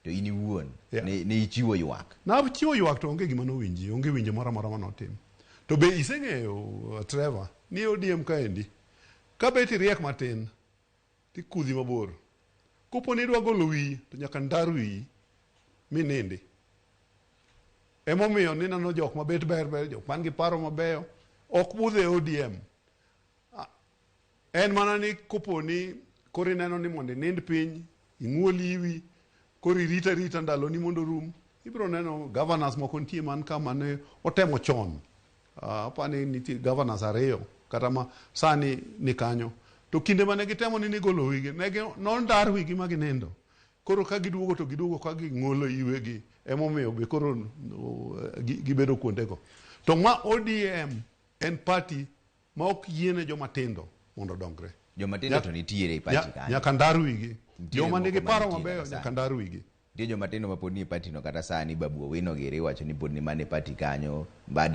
To in iwuon ne ichiwo ywak. Na chiwo ywak to onge gima nowinji, onge winjo moro amora manotim. To be iseng'eyo Trevor ni ODM kaendi kabet iriek matin tikudhi mabor. Kopo ni idwa golo wiyi to nyaka ndar wiyi minindi. Emomiyo nineno jok mabet ber jok man gi paro mabeyo ok budhe ODM. En mana ni kopo ni kori neno ni mondo nind piny ing'uoli iwi kori rita ndalo ni mondo rum ibro neno governors moko nitie man kama ne otemo chon. Apani nitie governors ariyo kata ma sani ni kanyo. To kinde mane gitemo ni golo wigi non dar wigi ma ginendo. Koro ka giduogo to giduogo ka ging'olo iwegi emomiyo be koro gibedo kuondego. To ma ODM en party ma ok yiene joma tindo mondo dongre. Joma tindo to nitiere party kanyo. Nyaka ndar wigi. Joma nigi paro mabeyo nyaka ndar wigi. Ntie joma tindo ma pod ni party no kata sani Babu Owino gere wacho ni pod ni mane party kanyo.